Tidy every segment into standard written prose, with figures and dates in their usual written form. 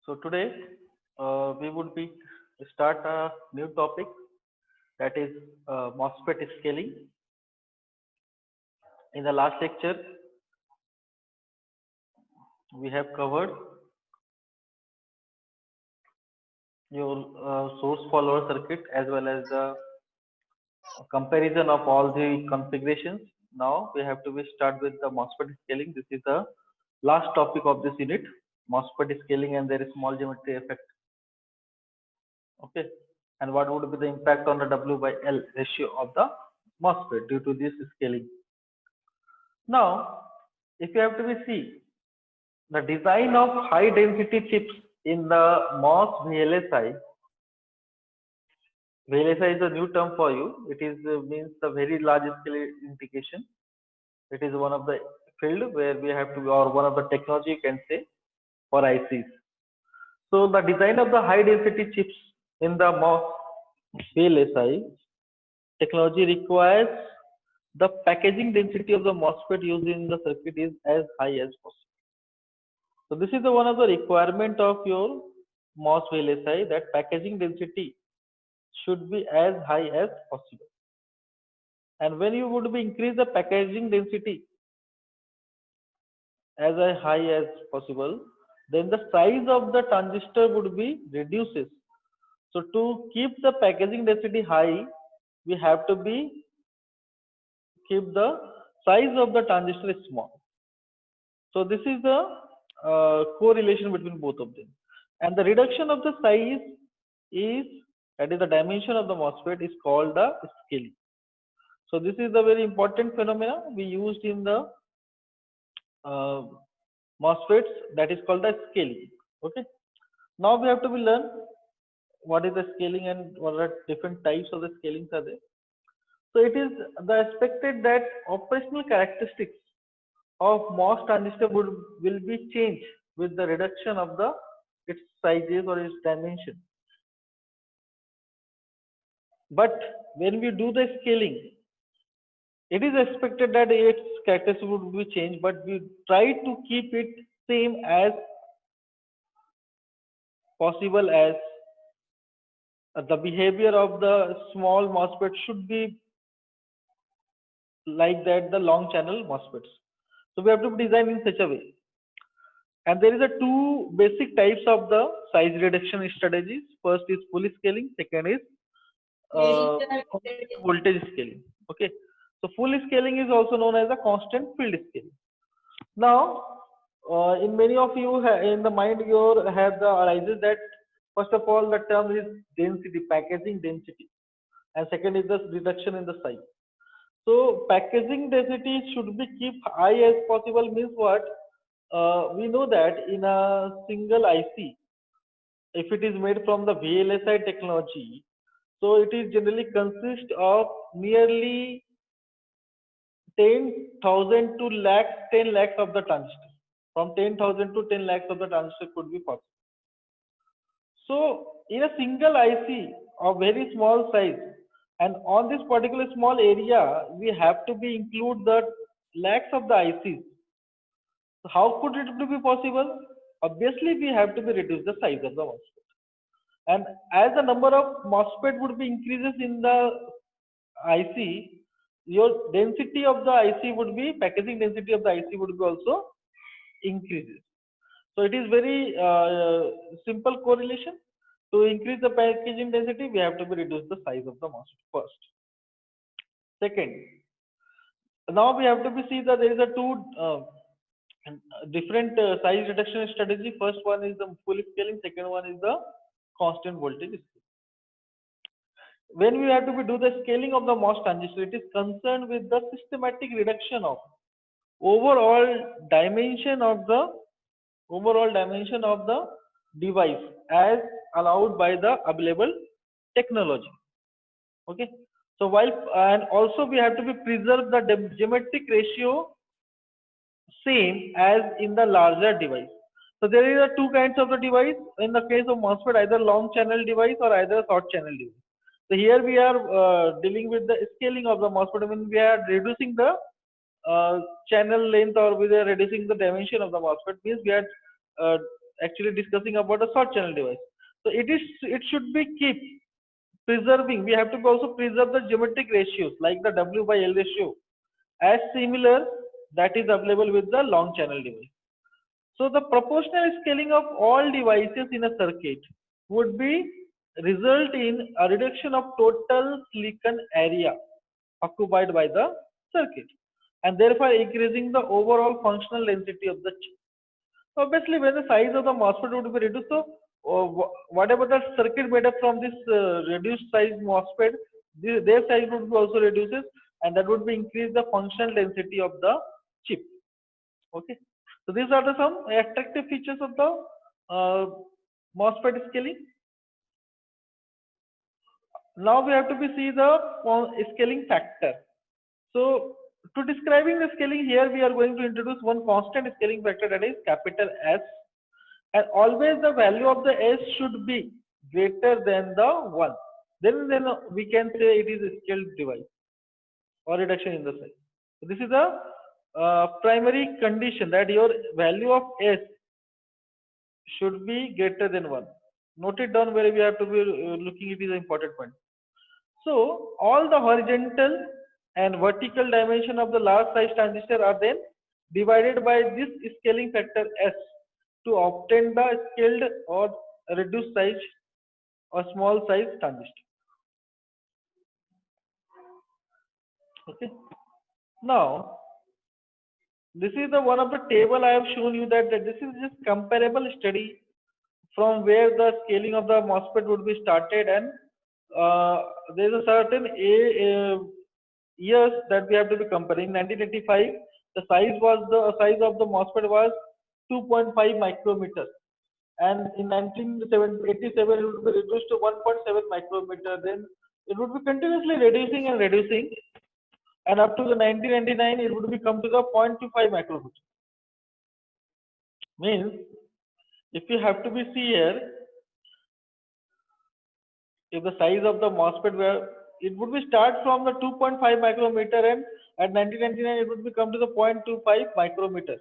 So today we would be start a new topic, that is MOSFET scaling. In the last lecture, we have covered your source follower circuit as well as the comparison of all the configurations. Now we have to start with the MOSFET scaling. This is the last topic of this unit, MOSFET scaling and their small geometry effect. Okay, and what would be the impact on the W by L ratio of the MOSFET due to this scaling. Now, if you have to see the design of high density chips in the MOS VLSI. VLSI is a new term for you. It is means the very large scale integration. It is one of the field where we have to, or one of the technology you can say, for ICs. So the design of the high density chips in the MOS VLSI technology requires the packaging density of the MOSFET used in the circuit is as high as possible. So this is one of the requirement of your MOS VLSI, that packaging density should be as high as possible. And when you would be increase the packaging density as high as possible, then the size of the transistor would be reduces. So to keep the packaging density high, we have to be keep the size of the transistor small. So this is the correlation between both of them. And the reduction of the size is, that is the dimension of the MOSFET, is called the scaling. So this is the very important phenomena we used in the MOSFETs, that is called the scaling. Okay. Now we have to learn what is the scaling and what are different types of the scalings are there. So it is the expected that operational characteristics of MOS transistor will be changed with the reduction of the its sizes or its dimension. But when we do the scaling, it is expected that its characteristics would be changed, but we try to keep it same as possible as the behavior of the small MOSFET should be like that the long channel MOSFETs. So we have to design in such a way. And there is a two basic types of the size reduction strategies. First is full scaling. Second is voltage scaling. Okay. So full scaling is also known as a constant field scaling. Now, in many of you in the mind you have the arises that first of all the term is density, packaging density, and second is the reduction in the size. So packaging density should be keep high as possible means what? We know that in a single IC, if it is made from the VLSI technology, so it is generally consist of nearly 10,000 to 10 lakhs of the transistor. From 10,000 to 10 lakhs of the transistor could be possible. So in a single IC of very small size, and on this particular small area, we have to be include the lakhs of the ICs. So how could it be possible? Obviously, we have to be reduce the size of the MOSFET. And as the number of MOSFET would be increases in the IC, your density of the IC would be, packaging density of the IC would be also increases. So it is very simple correlation. To increase the packaging density, we have to be reduce the size of the MOSFET first. Second, now we have to be see that there is a two different size reduction strategy. First one is the full scaling. Second one is the constant voltage scaling. When we have to do the scaling of the MOS transistor, it is concerned with the systematic reduction of overall dimension of the device as allowed by the available technology. Okay. So while and also we have to be preserve the geometric ratio same as in the larger device. So there are two kinds of the device. In the case of MOSFET, either long channel device or either short channel device. So here we are dealing with the scaling of the MOSFET. I mean, we are reducing the channel length, or we are reducing the dimension of the MOSFET. Means we are actually discussing about a short channel device. So it should be keep preserving. We have to also preserve the geometric ratios like the W by L ratio as similar that is available with the long channel device. So the proportional scaling of all devices in a circuit would be result in a reduction of total silicon area occupied by the circuit and therefore increasing the overall functional density of the chip. Obviously, when the size of the MOSFET would be reduced, so whatever the circuit made up from this reduced size MOSFET, their size would be also reduces, and that would be increase the functional density of the chip. Okay, so these are the some attractive features of the MOSFET scaling. Now we have to be see the scaling factor. So to describing the scaling here, we are going to introduce one constant scaling factor, that is capital S, and always the value of the S should be greater than the 1. Then we can say it is a scaled device or reduction in the size. So this is a primary condition, that your value of S should be greater than 1. Note it down where we have to be looking, it is an important point. So all the horizontal and vertical dimension of the large size transistor are then divided by this scaling factor S to obtain the scaled or reduced size or small size transistor. Okay. Now this is the one of the table I have shown you, that this is just comparable study from where the scaling of the MOSFET would be started, and there is a certain years that we have to be comparing. 1985, the size of the MOSFET was 2.5 micrometer, and in 1987 it would be reduced to 1.7 micrometer. Then it would be continuously reducing and reducing, and up to the 1999 it would be come to the 0.25 micrometer. Means if you have to be see here, if the size of the MOSFET were, it would be start from the 2.5 micrometer, and at 1999 it would be come to the 0.25 micrometer.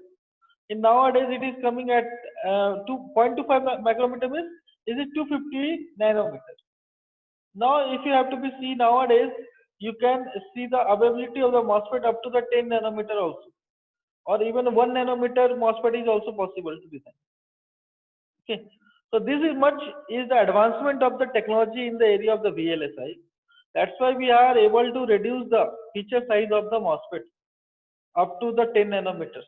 In nowadays it is coming at 2.25 micrometer, means is it 250 nanometer. Now if you have to be see nowadays, you can see the availability of the MOSFET up to the 10 nanometer also, or even 1 nanometer MOSFET is also possible to design. Okay, so this is much is the advancement of the technology in the area of the VLSI. That's why we are able to reduce the feature size of the MOSFET up to the 10 nanometers.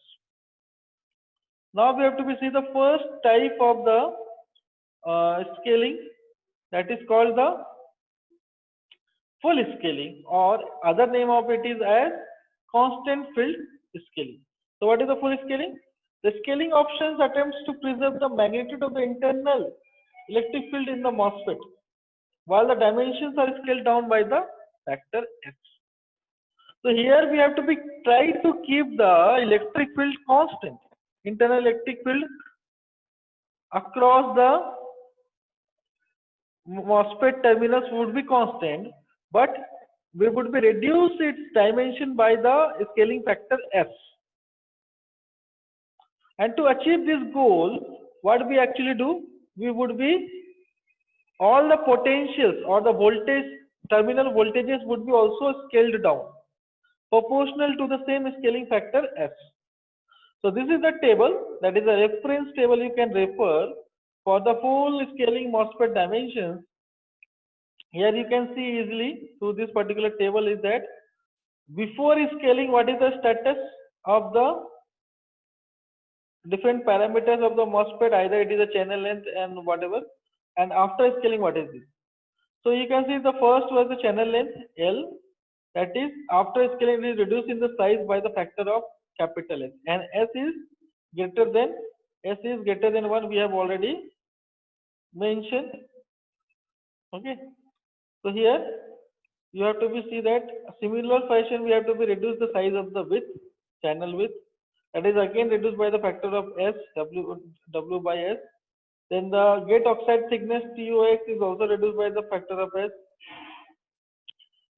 Now we have to be see the first type of the scaling, that is called the full scaling, or other name of it is as constant field scaling. So what is the full scaling? The scaling options attempts to preserve the magnitude of the internal electric field in the MOSFET, while the dimensions are scaled down by the factor F. So here we have to be try to keep the electric field constant. Internal electric field across the MOSFET terminals would be constant, but we would be reduce its dimension by the scaling factor F. And to achieve this goal, what we actually do, we would be all the potentials or the voltage terminal voltages would be also scaled down proportional to the same scaling factor F. So this is the table, that is a reference table you can refer for the full scaling MOSFET dimensions. Here you can see easily through this particular table is that before scaling, what is the status of the different parameters of the MOSFET, either it is a channel length and whatever, and after scaling, what is this? So you can see the first was the channel length L, that is after scaling it is reduced in the size by the factor of capital S, and S is greater than 1, we have already mentioned. Okay, so here you have to be see that similar fashion we have to be reduce the size of the width, channel width, that is again reduced by the factor of S, W by S. Then the gate oxide thickness TOX is also reduced by the factor of S.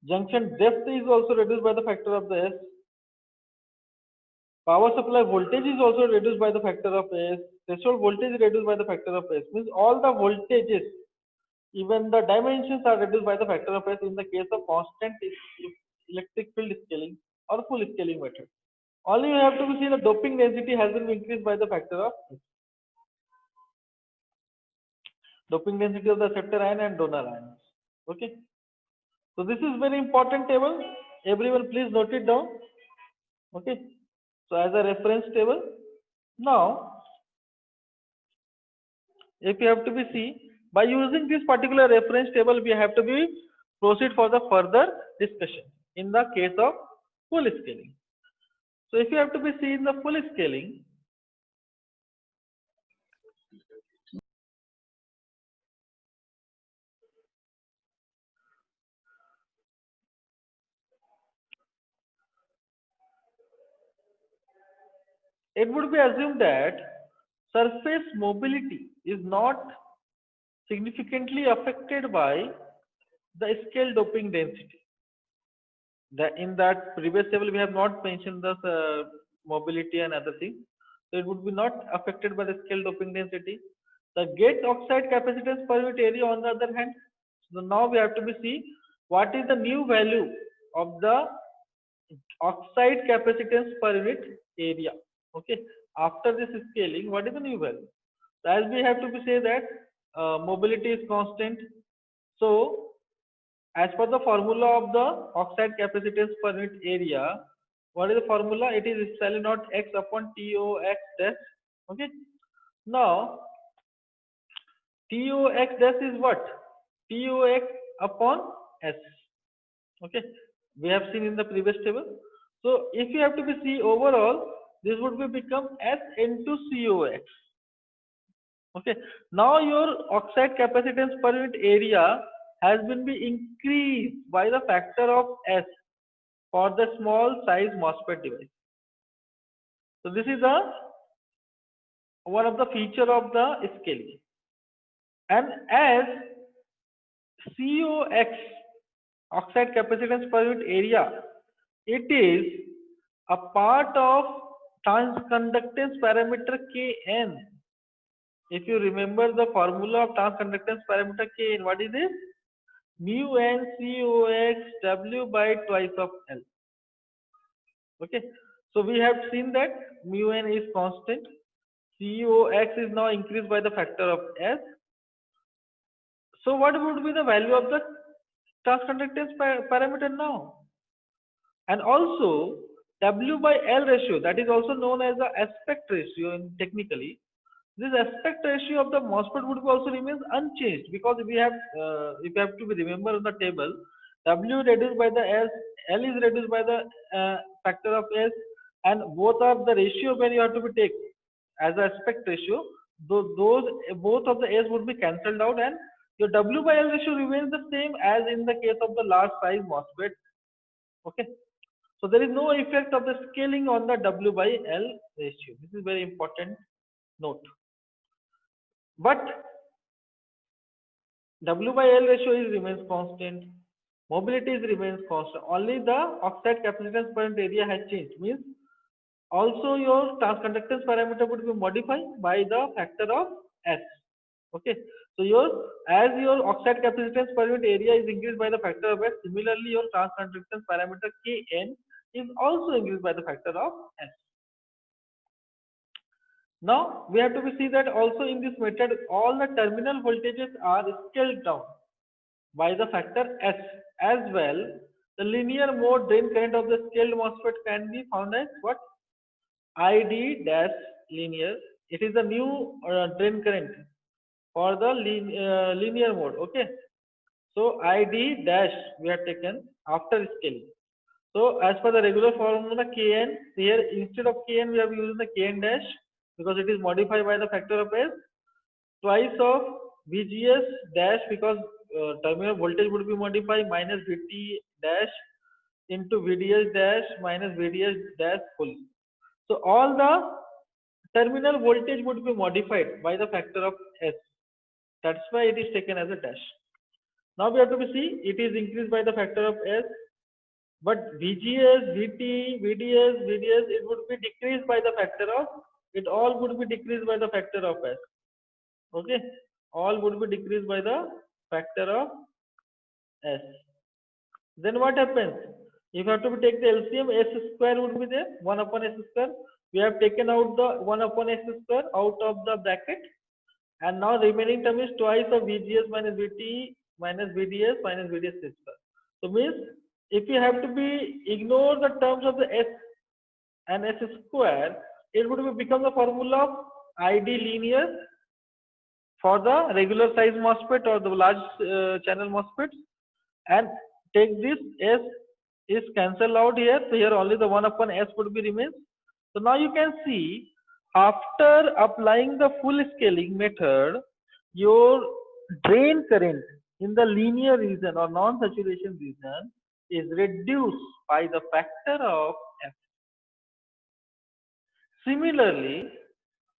Junction depth is also reduced by the factor of the S. Power supply voltage is also reduced by the factor of S. Threshold voltage is reduced by the factor of S. Means all the voltages, even the dimensions are reduced by the factor of S in the case of constant electric field scaling or full scaling method. Only you have to see the doping density has been increased by the factor of S. Doping density of the acceptor ion and donor ions. Okay. So this is very important table. Everyone please note it down. Okay. So as a reference table. Now, if you have to be see, by using this particular reference table, we have to be proceed for the further discussion in the case of full scaling. So if you have to be see in the full scaling, it would be assumed that surface mobility is not significantly affected by the scale doping density. In that previous table, we have not mentioned the mobility and other things. So it would be not affected by the scale doping density. The gate oxide capacitance per unit area on the other hand. So now we have to be see what is the new value of the oxide capacitance per unit area. Okay. After this scaling, what is the new value? So as we have to be say that mobility is constant. So as per the formula of the oxide capacitance per unit area, what is the formula? It is epsilon naught x upon TOX dash. Okay. Now, TOX dash is what? TOX upon S. Okay. We have seen in the previous table. So, if you have to be see overall, this would be become S into COX. Okay. Now, your oxide capacitance per unit area has been increased by the factor of S for the small size MOSFET device. So this is one of the feature of the scaling. And as COX, oxide capacitance per unit area, it is a part of transconductance parameter Kn. If you remember the formula of transconductance parameter Kn, what is this? Mu n COX W by twice of L. Okay. So we have seen that mu n is constant. COX is now increased by the factor of S. So what would be the value of the transconductance parameter now? And also W by L ratio, that is also known as the aspect ratio in technically. This aspect ratio of the MOSFET would also remains unchanged because we have, if you have to remember on the table, W reduced by the S, L is reduced by the factor of S, and both are the ratio when you have to be take as a aspect ratio. Those both of the S would be cancelled out, and your W by L ratio remains the same as in the case of the large size MOSFET. Okay. So there is no effect of the scaling on the W by L ratio. This is very important note. But W by L ratio remains constant. Mobility remains constant. Only the oxide capacitance per unit area has changed. Means also your transconductance parameter would be modified by the factor of S. Okay. So as your oxide capacitance per unit area is increased by the factor of S, similarly your transconductance parameter Kn is also increased by the factor of S. Now we have to see that also in this method all the terminal voltages are scaled down by the factor S as well. The linear mode drain current of the scaled MOSFET can be found as what? ID dash linear. It is the new drain current for the linear mode. Okay. So ID dash we have taken after scaling. So as per the regular formula Kn, here instead of Kn we have used the Kn dash because it is modified by the factor of S, twice of VGS dash because terminal voltage would be modified minus VT dash into VDS dash minus VDS dash full. So all the terminal voltage would be modified by the factor of S. That's why it is taken as a dash. Now we have to see it is increased by the factor of S. But VGS, VT, VDS, VDS, it would be decreased by the factor of, it all would be decreased by the factor of S. Okay, all would be decreased by the factor of S. Then what happens? If you have to take the LCM, S square would be there, 1 upon S square. We have taken out the 1 upon S square out of the bracket, and now remaining term is twice of VGS minus VT minus VDS minus VDS square. So means if you have to be ignore the terms of the S and S square, it would become the formula of ID linear for the regular size MOSFET or the large channel MOSFETs, and take this S is cancelled out here, so here only the 1 upon S would be remains. So now you can see after applying the full scaling method, your drain current in the linear region or non-saturation region is reduced by the factor of F. Similarly,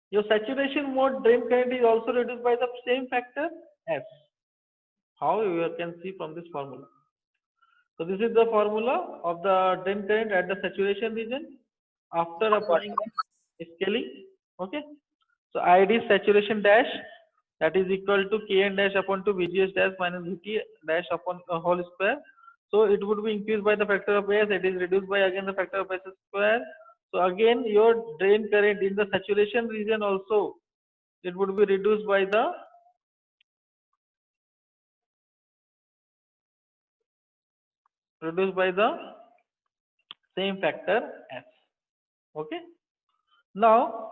your saturation mode drain current is also reduced by the same factor S. How you can see from this formula. So this is the formula of the drain current at the saturation region after applying scaling. Okay. So ID saturation dash, that is equal to Kn dash upon 2 VGS dash minus VT dash upon a whole square. So it would be increased by the factor of S. It is reduced by again the factor of S square. So again your drain current in the saturation region also, it would be reduced by the same factor S. Okay. Now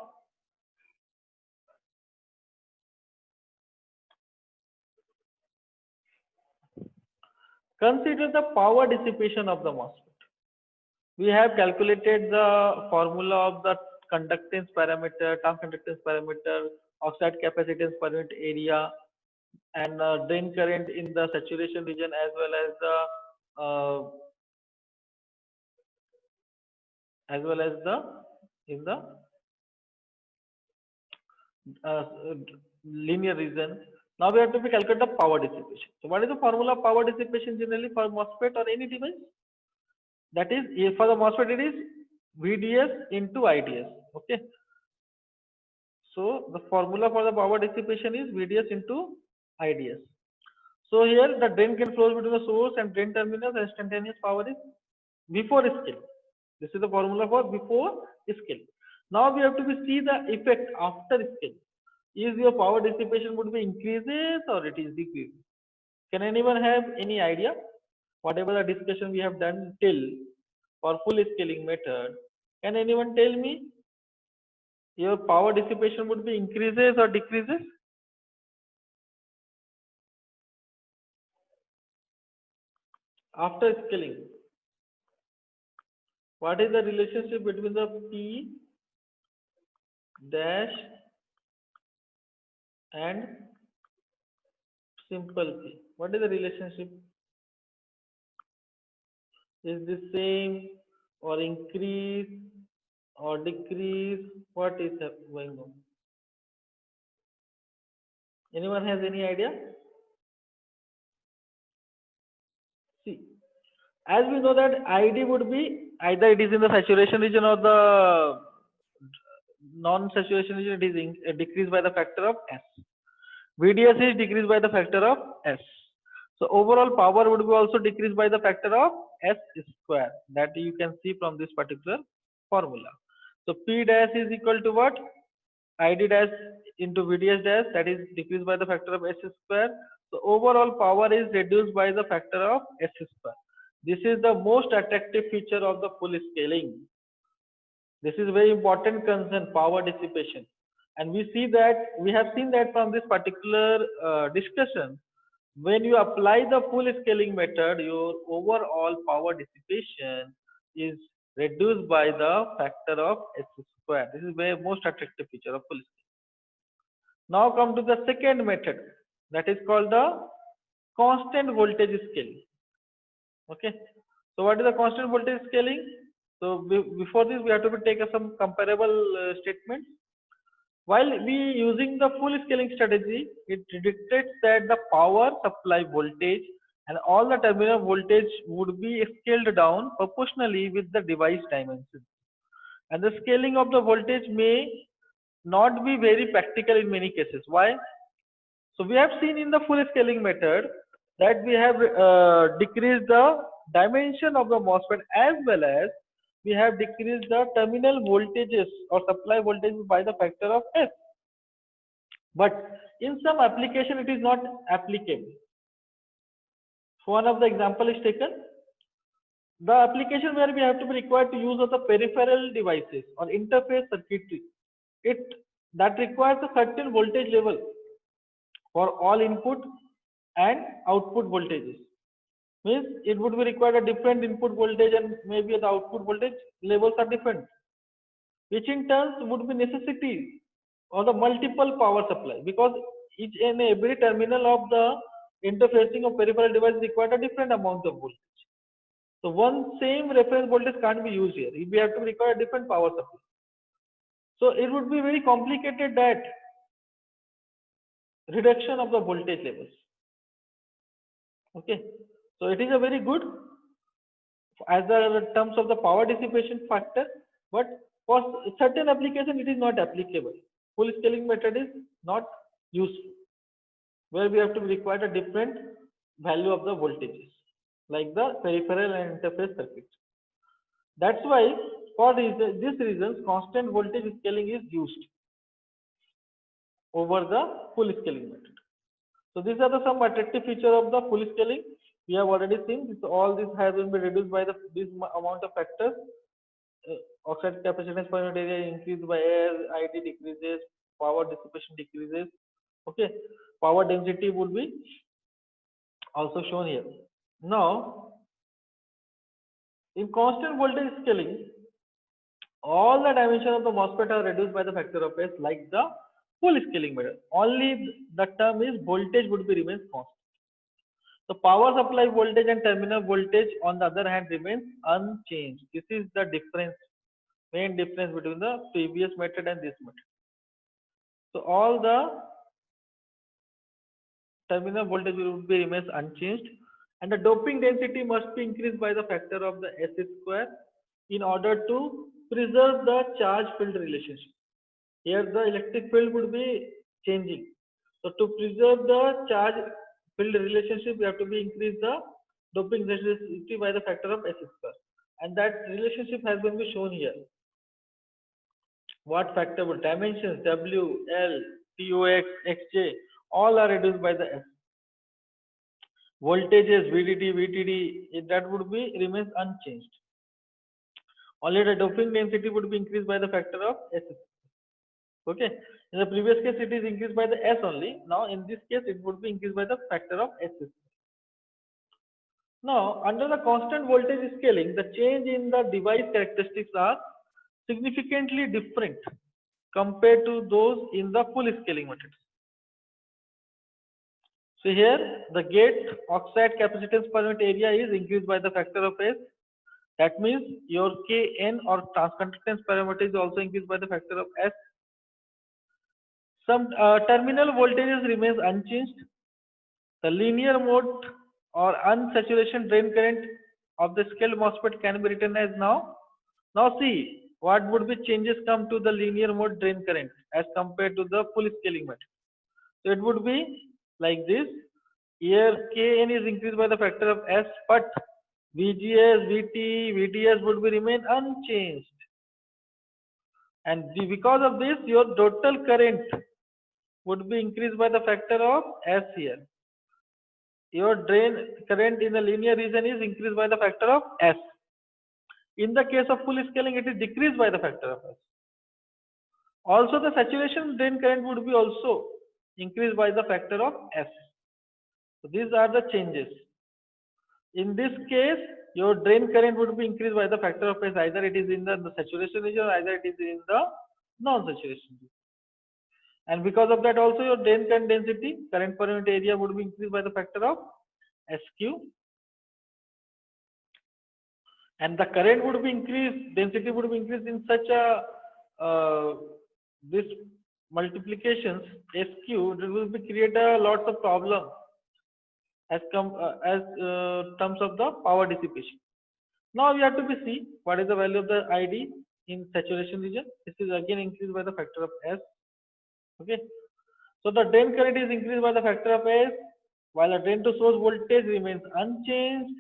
consider the power dissipation of the MOSFET. We have calculated the formula of the conductance parameter, term conductance parameter, oxide capacitance per unit area, and drain current in the saturation region, as well as in the linear region. Now we have to calculate the power dissipation. So what is the formula of power dissipation generally for MOSFET or any device? That is, for the MOSFET it is VDS into IDS. Okay. So the formula for the power dissipation is VDS into IDS. So here the drain current flows between the source and drain terminals, and instantaneous power is before scale. This is the formula for before scale. Now we have to see the effect after scale. Is your power dissipation would be increases or it is decreases? Can anyone have any idea? Whatever the discussion we have done till for full scaling method, can anyone tell me your power dissipation would be increases or decreases? After scaling, what is the relationship between the P dash and simple P? What is the relationship? Is this same or increase or decrease? What is going on? Anyone has any idea? See, as we know that ID would be either it is in the saturation region or the non-saturation region, it is decreased by the factor of S. VDS is decreased by the factor of S. So overall power would be also decreased by the factor of S square, that you can see from this particular formula. So P dash is equal to what? ID dash into VDS dash, that is decreased by the factor of S square. So overall power is reduced by the factor of S square. This is the most attractive feature of the full scaling. This is very important concern, power dissipation. And we have seen that from this particular discussion, when you apply the full scaling method, your overall power dissipation is reduced by the factor of S square. This is the most attractive feature of full scaling. Now come to the second method, that is called the constant voltage scaling. Okay. So what is the constant voltage scaling? So before this, we have to take some comparable statements. While we using the full scaling strategy, it dictates that the power supply voltage and all the terminal voltage would be scaled down proportionally with the device dimensions. And the scaling of the voltage may not be very practical in many cases. Why? So we have seen in the full scaling method that we have decreased the dimension of the MOSFET as well as we have decreased the terminal voltages or supply voltages by the factor of S. But in some application it is not applicable. So one of the example is taken. The application where we have to be required to use of the peripheral devices or interface circuitry, it that requires a certain voltage level for all input and output voltages. Means it would be required a different input voltage and maybe the output voltage levels are different, which in turn would be necessity of the multiple power supply, because each and every terminal of the interfacing of peripheral device requires a different amount of voltage. So one same reference voltage can't be used here. We have to require a different power supply. So it would be very complicated, that reduction of the voltage levels. Okay, so it is a very good as the terms of the power dissipation factor, but for certain application it is not applicable. Full scaling method is not useful, where we have to require a different value of the voltages like the peripheral and interface circuit. That's why for these reasons constant voltage scaling is used over the full scaling method. So these are the some attractive feature of the full scaling. We have already seen this, all this has been reduced by this amount of factors. Oxide capacitance per unit area increased by air, ID decreases, power dissipation decreases. Okay, power density would be also shown here. Now, in constant voltage scaling, all the dimensions of the MOSFET are reduced by the factor of S like the full scaling method. Only the term is voltage would be remains constant. The power supply voltage and terminal voltage on the other hand remains unchanged. This is the difference, main difference between the previous method and this method. So all the terminal voltage will be remains unchanged, and the doping density must be increased by the factor of the S square in order to preserve the charge field relationship. Here the electric field would be changing. So to preserve the charge field relationship, we have to be increase the doping density by the factor of S square, and that relationship has been shown here. What factor would dimensions W, L, TOX, XJ all are reduced by the S. Voltages VDD, VTD that would be remains unchanged. Only the doping density would be increased by the factor of S. Okay, in the previous case it is increased by the S only. Now in this case it would be increased by the factor of S. Now under the constant voltage scaling, the change in the device characteristics are significantly different compared to those in the full scaling method. So here the gate oxide capacitance per unit area is increased by the factor of S. That means your Kn or transconductance parameter is also increased by the factor of S. Some terminal voltages remains unchanged. The linear mode or unsaturation drain current of the scaled MOSFET can be written as now. Now see what would be changes come to the linear mode drain current as compared to the full scaling method. So it would be like this. Here Kn is increased by the factor of S, but VGS, VT, VDS would be remain unchanged. And because of this, your total current would be increased by the factor of S here. Your drain current in the linear region is increased by the factor of S. In the case of full scaling, it is decreased by the factor of S. Also, the saturation drain current would be also increased by the factor of S. So these are the changes. In this case, your drain current would be increased by the factor of S. Either it is in the saturation region or either it is in the non-saturation region. And because of that also your drain current density, current per unit area would be increased by the factor of SQ. And the current would be increased, density would be increased in such a this multiplications SQ, it will be create a lots of problem. as terms of the power dissipation. Now we have to be see what is the value of the ID in saturation region. This is again increased by the factor of S. Okay. So the drain current is increased by the factor of S, while the drain to source voltage remains unchanged.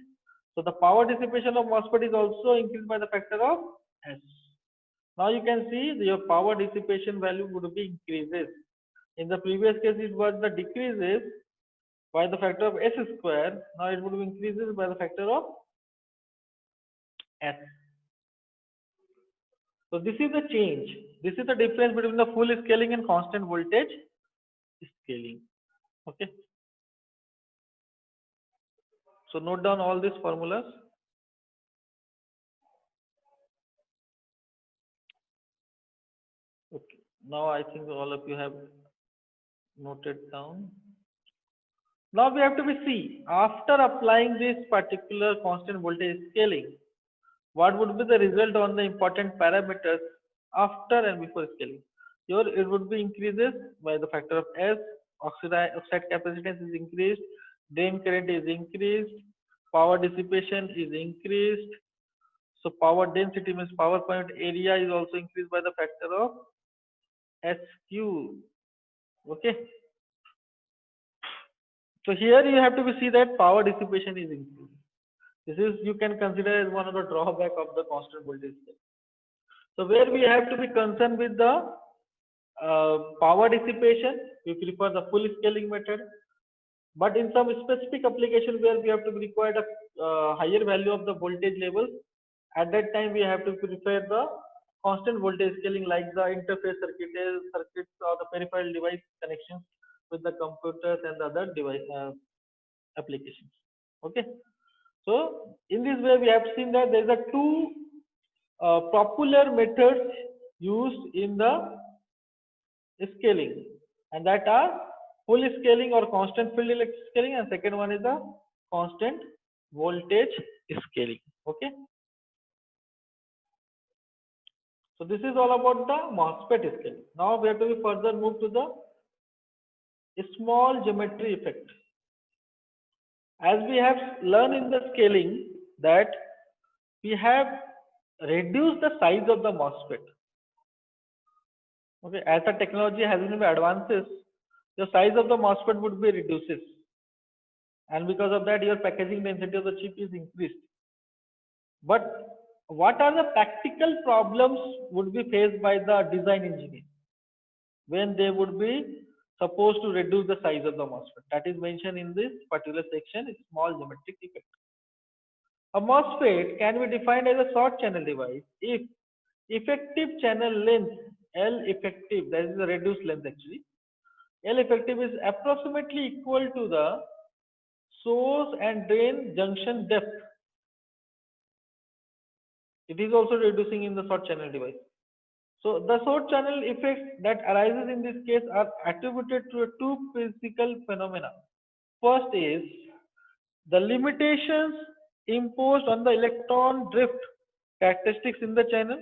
So the power dissipation of MOSFET is also increased by the factor of S. Now you can see your power dissipation value would be increases. In the previous case, it was the decreases by the factor of S square. Now it would be increases by the factor of S. So this is the change. This is the difference between the full scaling and constant voltage scaling. Okay. So note down all these formulas. Okay. Now I think all of you have noted down. Now we have to be see after applying this particular constant voltage scaling, what would be the result on the important parameters after and before scaling? Here it would be increases by the factor of S, oxide capacitance is increased, drain current is increased, power dissipation is increased. So power density means power point area is also increased by the factor of SQ. Okay. So here you have to be see that power dissipation is increased. This is you can consider as one of the drawback of the constant voltage scale. So where we have to be concerned with the power dissipation, we prefer the full scaling method. But in some specific application where we have to require a higher value of the voltage level, at that time we have to prefer the constant voltage scaling like the interface circuits or the peripheral device connections with the computers and the other device applications. Okay. So in this way we have seen that there is a two popular methods used in the scaling, and that are full scaling or constant field electric scaling, and second one is the constant voltage scaling. Okay. So this is all about the MOSFET scaling. Now we have to be further move to the small geometry effect. As we have learned in the scaling that we have reduced the size of the MOSFET. Okay, as the technology has been advances, the size of the MOSFET would be reduces, and because of that your packaging density of the chip is increased. But what are the practical problems would be faced by the design engineer when they would be supposed to reduce the size of the MOSFET? That is mentioned in this particular section, small geometric effect. A MOSFET can be defined as a short channel device if effective channel length L effective, that is the reduced length actually, L effective is approximately equal to the source and drain junction depth. It is also reducing in the short channel device. So the short channel effects that arises in this case are attributed to two physical phenomena. First is the limitations imposed on the electron drift characteristics in the channel,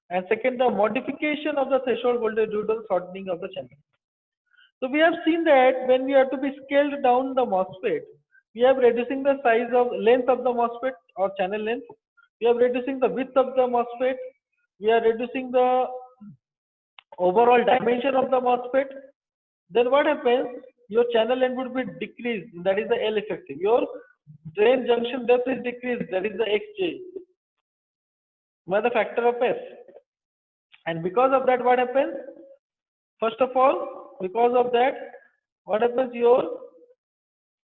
and second, the modification of the threshold voltage due to the shortening of the channel. So we have seen that when we have to be scaled down the MOSFET, we are reducing the size of length of the MOSFET or channel length. We are reducing the width of the MOSFET. We are reducing the overall dimension of the MOSFET. Then what happens? Your channel length would be decreased. That is the L effective. Your drain junction depth is decreased. That is the XJ by the factor of S. And because of that, what happens? First of all, because of that, what happens? Your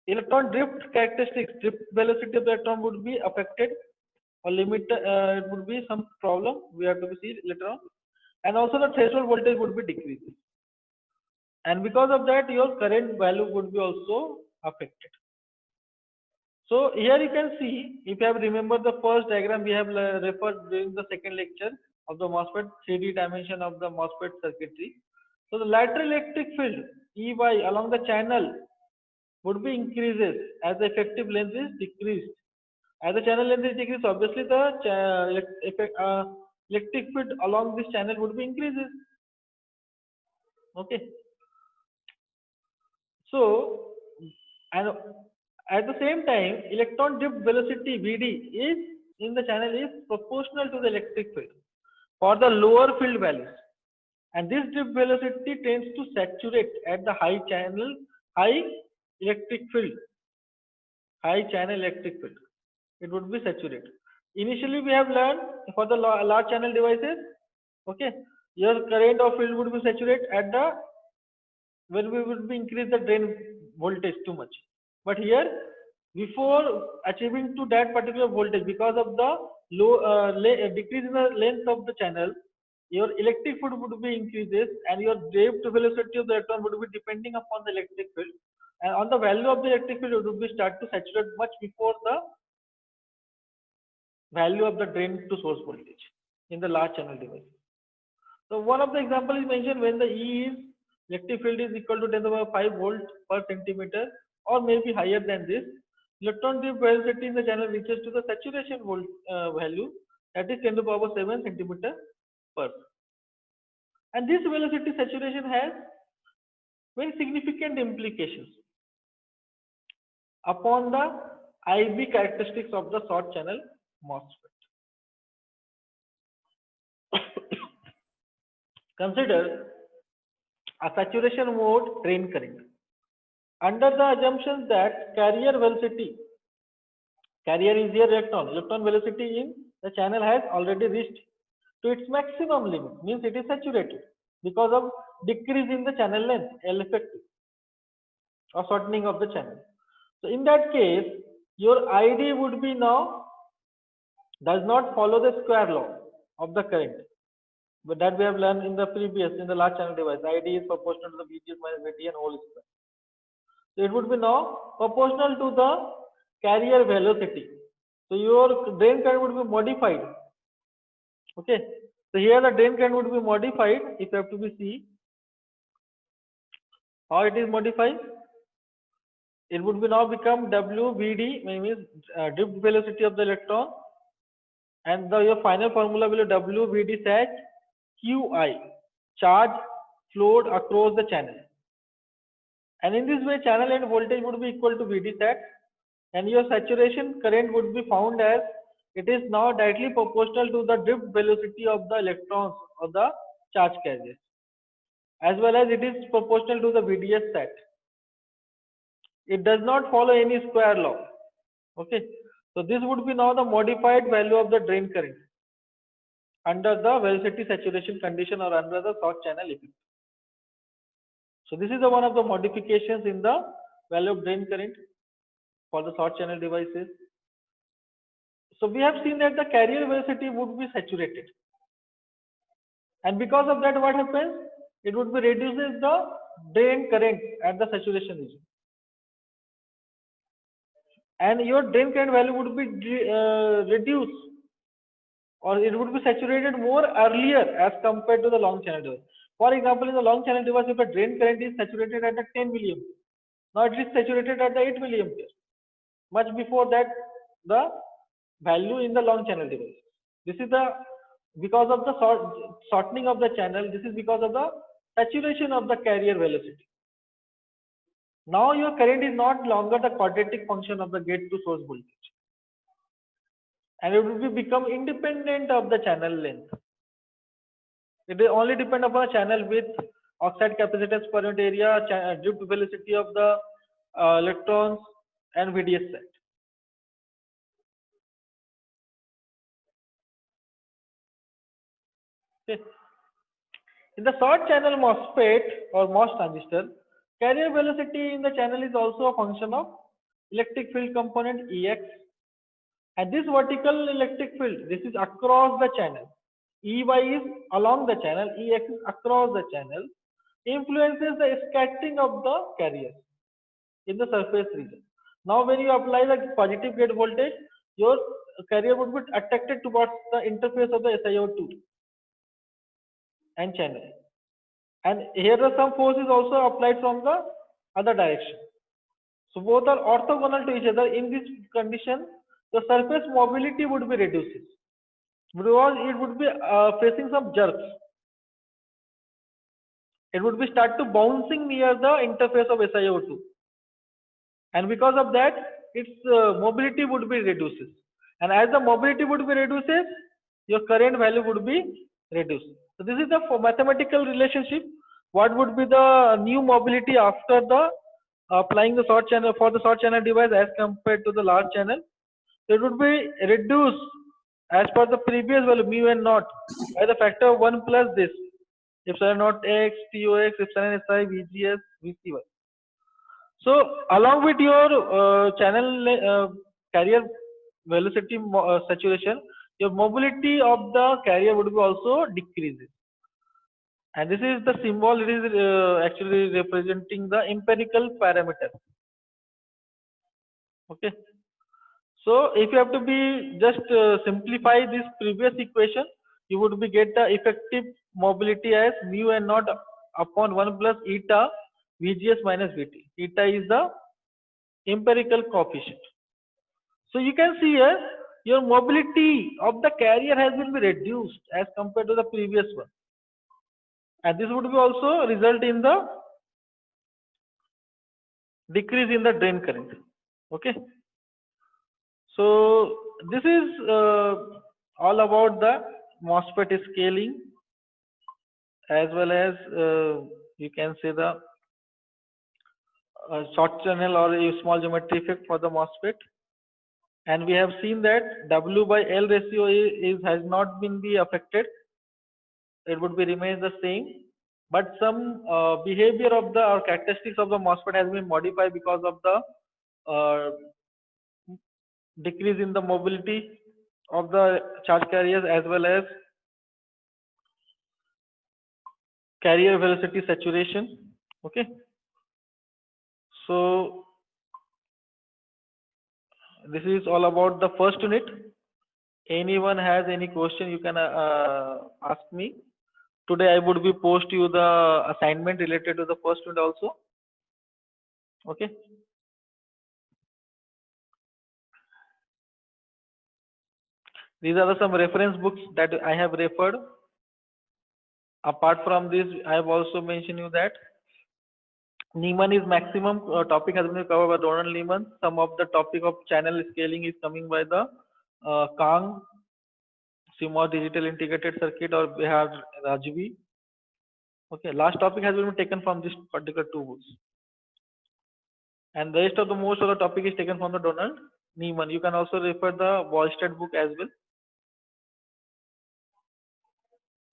electron drift characteristics, drift velocity of the electron would be affected or limit. It would be some problem. We have to see later on, and also the threshold voltage would be decreased. And because of that, your current value would be also affected. So here you can see, if you have remembered the first diagram we have referred during the second lecture of the MOSFET, 3D dimension of the MOSFET circuitry. So the lateral electric field EY along the channel would be increases as the effective length is decreased. As the channel length is decreased, obviously the electric field along this channel would be increases. Okay. So and at the same time electron drift velocity Vd is in the channel is proportional to the electric field for the lower field values, and this drift velocity tends to saturate at the high electric field high channel electric field. It would be saturated. Initially we have learned for the large channel devices, okay, your current or field would be saturated at the when we would be increase the drain voltage too much. But here, before achieving to that particular voltage, because of the decrease in the length of the channel, your electric field would be increases, and your drift velocity of the electron would be depending upon the electric field, and on the value of the electric field, it would be start to saturate much before the value of the drain to source voltage in the large channel device. So one of the example is mentioned when the E is electric field is equal to 10 to the power 5 volt per centimeter or maybe higher than this. Electron drift velocity in the channel reaches to the saturation value, that is 10 to the power 7 centimeter per. And this velocity saturation has very significant implications upon the IB characteristics of the short channel MOSFET. Consider a saturation mode drain current. Under the assumption that carrier velocity, carrier is your electron velocity in the channel has already reached to its maximum limit, means it is saturated because of decrease in the channel length, L effective, or shortening of the channel. So in that case, your ID would be now does not follow the square law of the current, but that we have learned in the previous in the large channel device. ID is proportional to the VGS minus VT and whole square. So it would be now proportional to the carrier velocity. So your drain current would be modified. Okay. So here the drain current would be modified. If you have to be see how it is modified, it would be now become WVD, means drift velocity of the electron, and your final formula will be WVD sat QI, charge flowed across the channel. And in this way, channel end voltage would be equal to VD sat, and your saturation current would be found as it is now directly proportional to the drift velocity of the electrons or the charge carriers, as well as it is proportional to the VDS sat. It does not follow any square law. Okay, so this would be now the modified value of the drain current under the velocity saturation condition or under the short channel effect. So this is the one of the modifications in the value of drain current for the short channel devices. So we have seen that the carrier velocity would be saturated, and because of that, what happens? It would be reduces the drain current at the saturation region, and your drain current value would be reduced, or it would be saturated more earlier as compared to the long channel device. For example, in the long channel device, if the drain current is saturated at the 10 milliampere, now it is saturated at the 8 milliampere, much before that the value in the long channel device. This is the because of the shortening of the channel. This is because of the saturation of the carrier velocity. Now your current is not longer the quadratic function of the gate to source voltage, and it will become independent of the channel length. It will only depend upon a channel width, oxide capacitance per unit area, drift velocity of the electrons, and VDS set. Okay. In the short channel MOSFET or MOS transistor, carrier velocity in the channel is also a function of electric field component EX, and this vertical electric field, this is across the channel. EY is along the channel, EX is across the channel, influences the scattering of the carriers in the surface region. Now when you apply the positive gate voltage, your carrier would be attracted towards the interface of the SiO2 and channel, and here the some force is also applied from the other direction. So both are orthogonal to each other. In this condition, the surface mobility would be reduced because it would be facing some jerks. It would be start to bouncing near the interface of SiO2, and because of that its mobility would be reduces, and as the mobility would be reduces, your current value would be reduced. So this is the mathematical relationship. What would be the new mobility after the applying the short channel for the short channel device as compared to the large channel? It would be reduced as per the previous value mu and naught by the factor of 1 plus this epsilon naught x, TOX, epsilon SI, VGS, VCY. So along with your channel carrier velocity saturation, your mobility of the carrier would be also decreases. And this is the symbol. It is actually representing the empirical parameter. Okay. So if you have to be just simplify this previous equation, you would be get the effective mobility as mu and naught upon 1 plus eta VGS minus VT. Eta is the empirical coefficient. So you can see here your mobility of the carrier has been reduced as compared to the previous one, and this would be also result in the decrease in the drain current. Okay. So this is all about the MOSFET scaling, as well as you can say the short channel or a small geometry effect for the MOSFET. And we have seen that W by L ratio has not been affected. It would be remains the same, but some behavior of the or characteristics of the MOSFET has been modified because of the decrease in the mobility of the charge carriers as well as carrier velocity saturation. Okay. So this is all about the first unit. Anyone has any question, you can ask me. Today I would be post you the assignment related to the first unit also. Okay. These are some reference books that I have referred. Apart from this, I have also mentioned you that Niemann is maximum topic has been covered by Donald Niemann. Some of the topic of channel scaling is coming by the Kang, CMOS digital integrated circuit, or Behar Rajvi. Okay, last topic has been taken from this particular two books, and the rest of the most of the topic is taken from the Donald Niemann. You can also refer the Wallstedt book as well.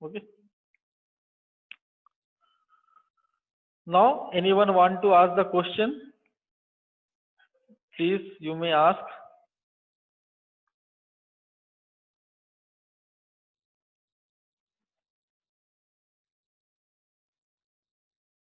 Okay. Now, anyone want to ask the question? Please, you may ask.